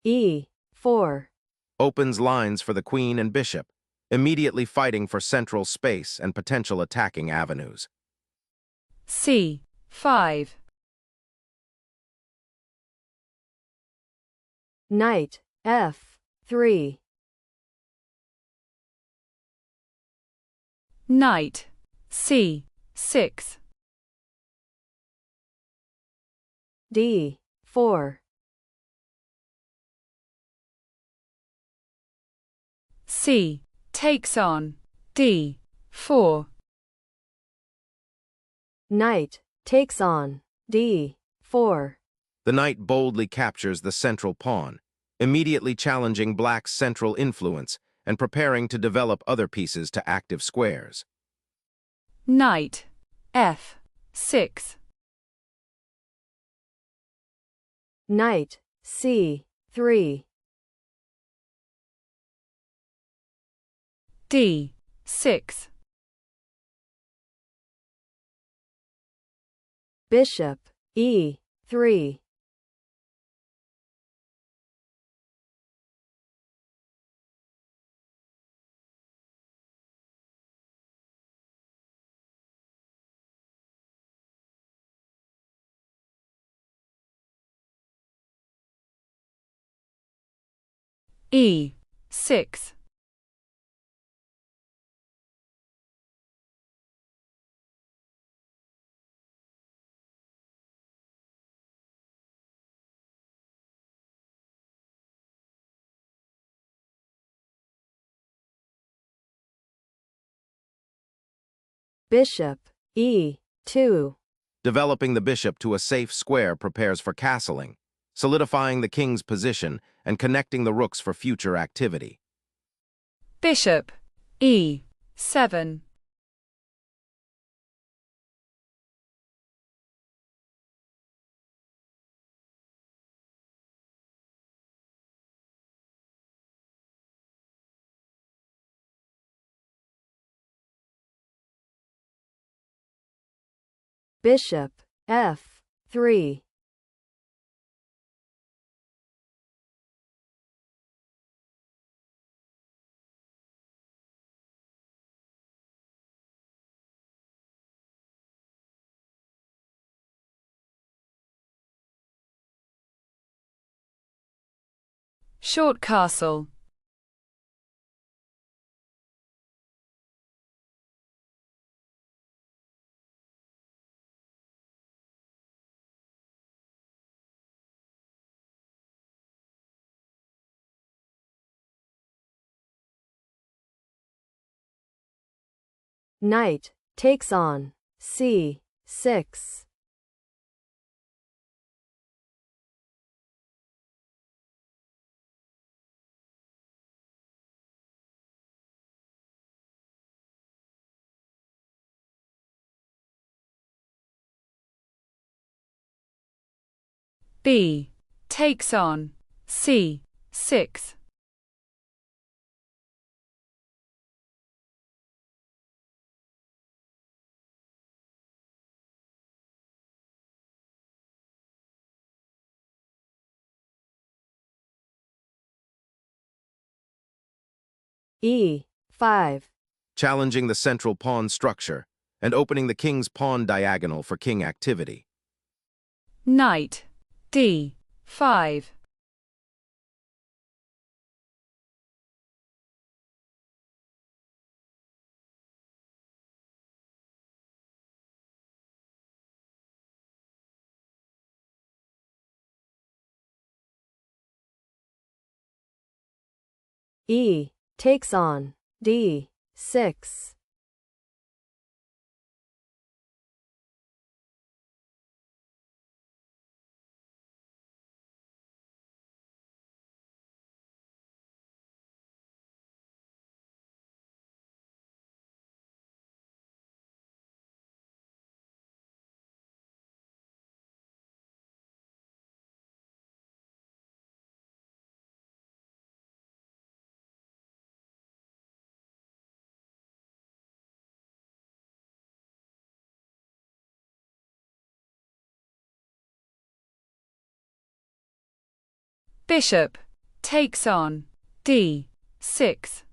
E4. Opens lines for the queen and bishop, immediately fighting for central space and potential attacking avenues. C5. Knight F3. Knight C6. D4. C takes on D4. Knight takes on D4. The knight boldly captures the central pawn, immediately challenging black's central influence and preparing to develop other pieces to active squares. Knight F6. Knight C3. D6. Bishop E3. E6. Bishop E2. Developing the bishop to a safe square prepares for castling, solidifying the king's position and connecting the rooks for future activity. Bishop E7. Bishop F3. Short castle. Knight takes on C6. B takes on C6. E5. Challenging the central pawn structure and opening the king's pawn diagonal for king activity. Knight D5. E takes on D6. Bishop takes on, d6.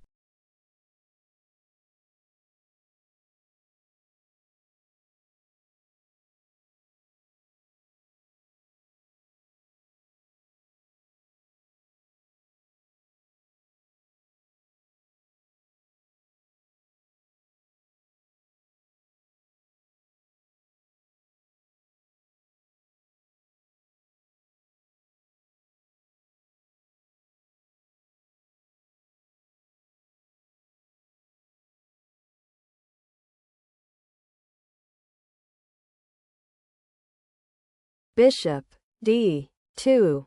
Bishop, d2.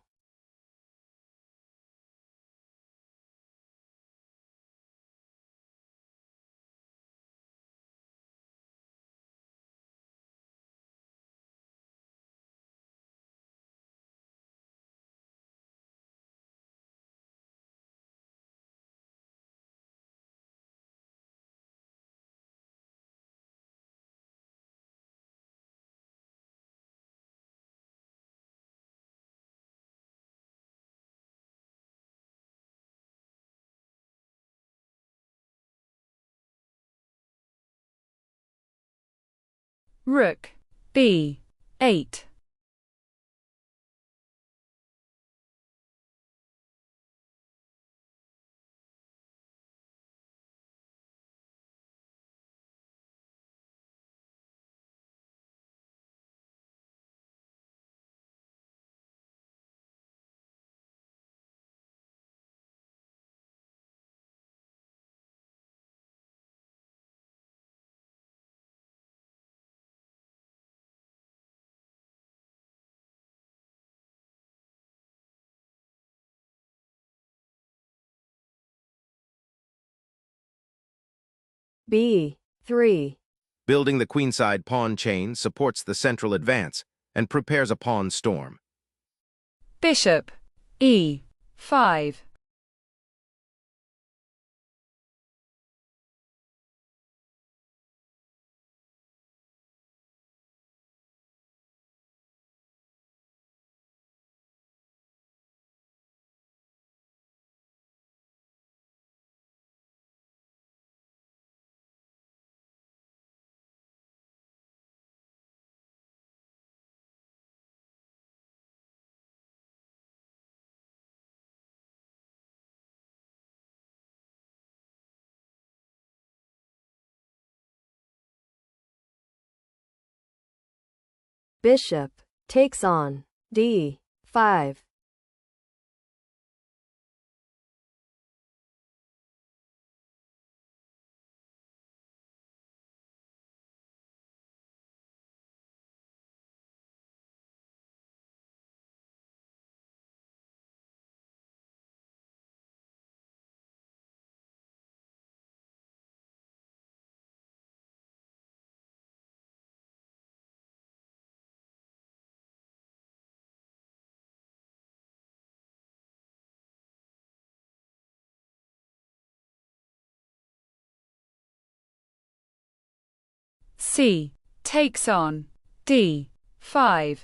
Rook, b8. b3. Building the queenside pawn chain supports the central advance and prepares a pawn storm. Bishop, e5. Bishop takes on, d5. C takes on, d5.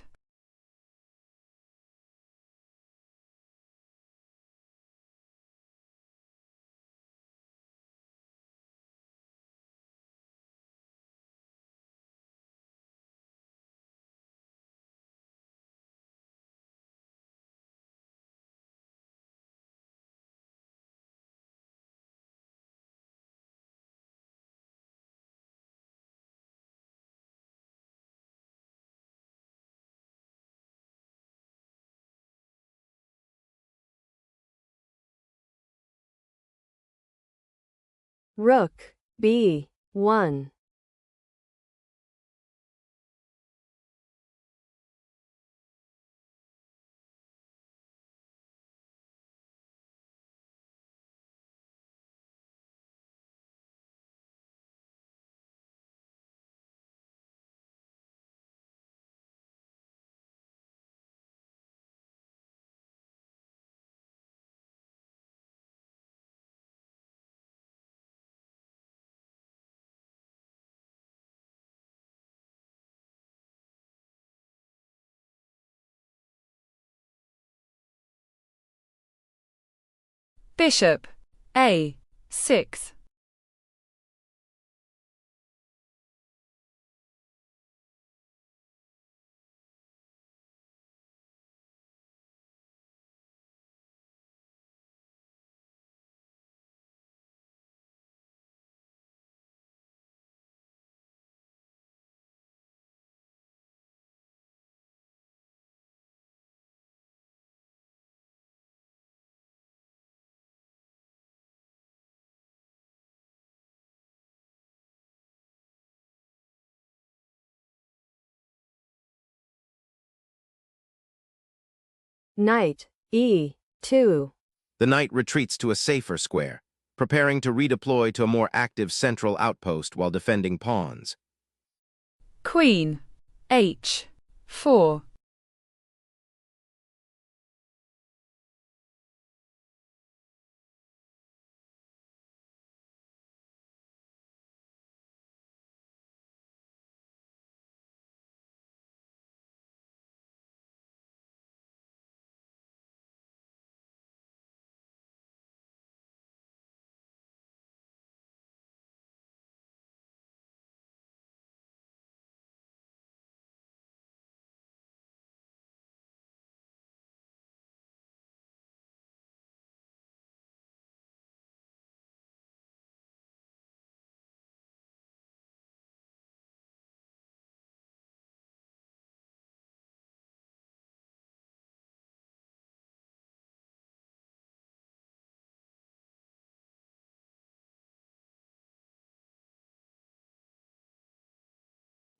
Rook, b1. Bishop A6. Knight E2. The knight retreats to a safer square, preparing to redeploy to a more active central outpost while defending pawns. Queen H4.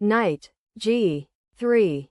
Knight G3.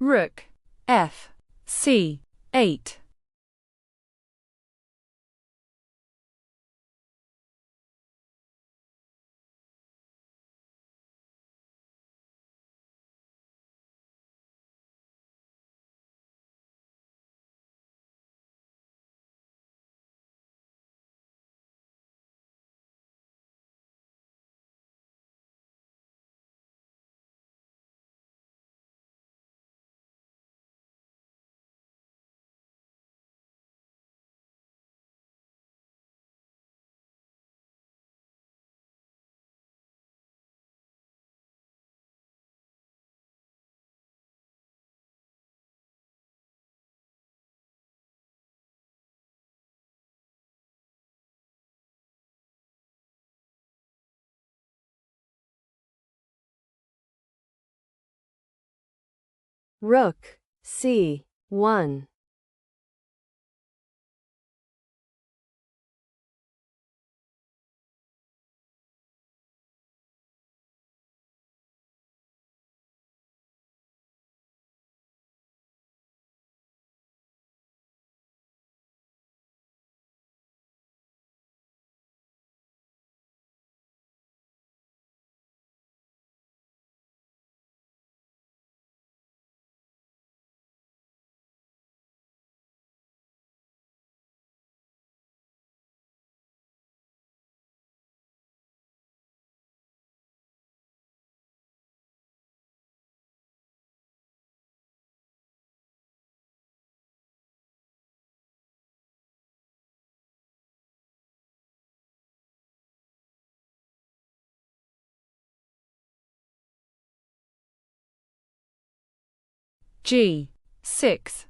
Rook F8. Rook C1. G6.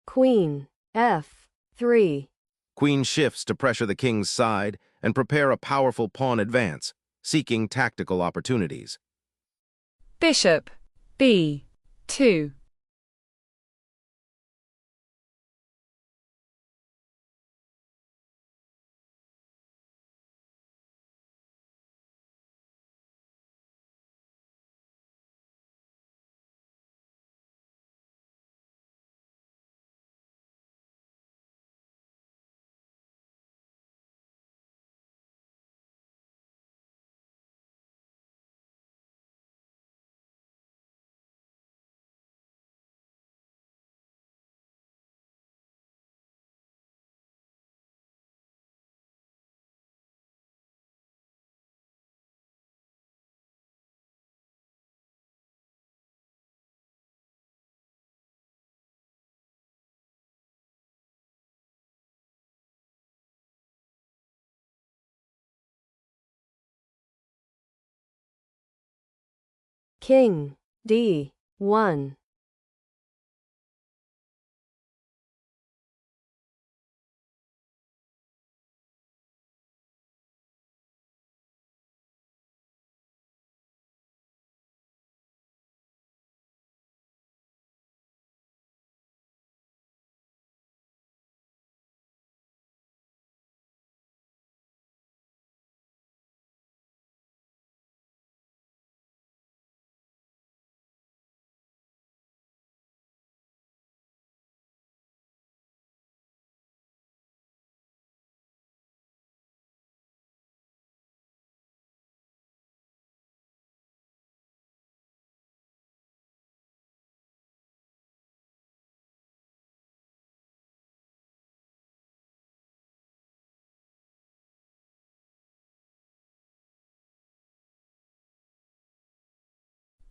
Queen, f3. Queen shifts to pressure the king's side and prepare a powerful pawn advance, seeking tactical opportunities. Bishop, b2. King, d1.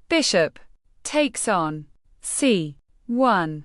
Bishop takes on c1.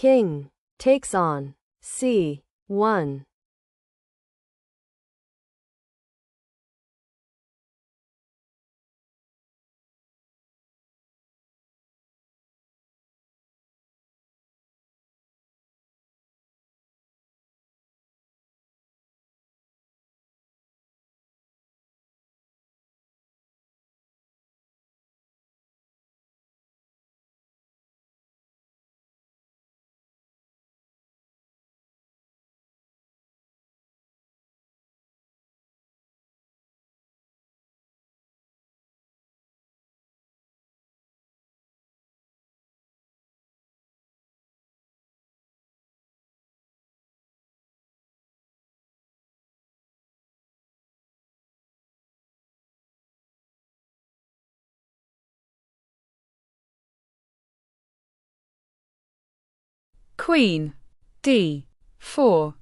King takes on c1. Queen d4.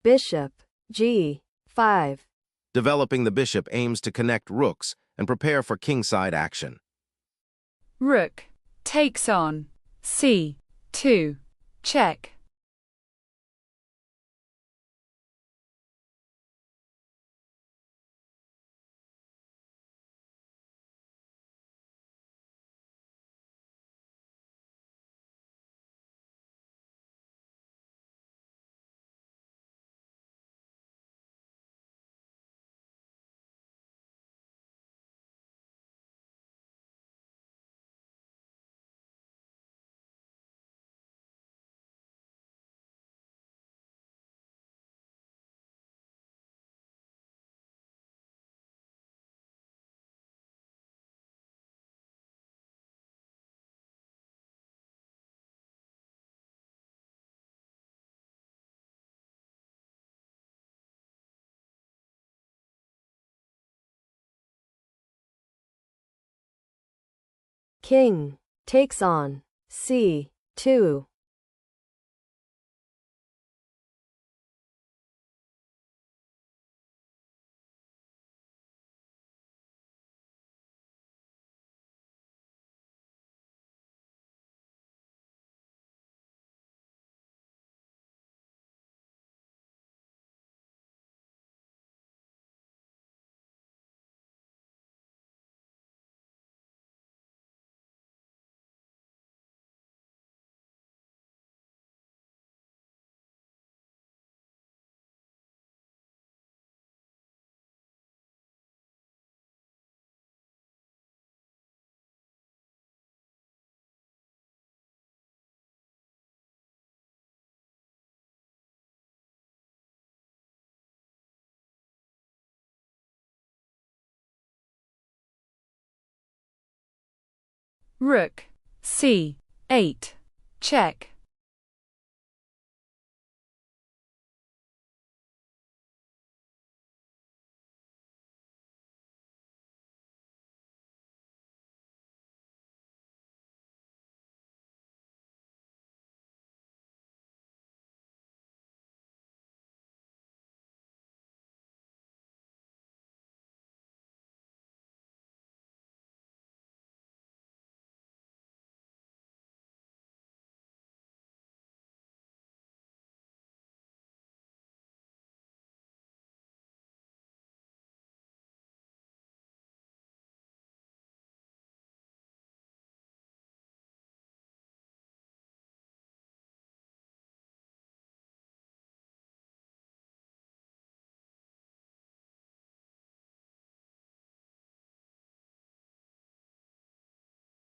Bishop G5. Developing the bishop aims to connect rooks and prepare for kingside action. Rook takes on C2. Check. King takes on C2. Rook C8. Check.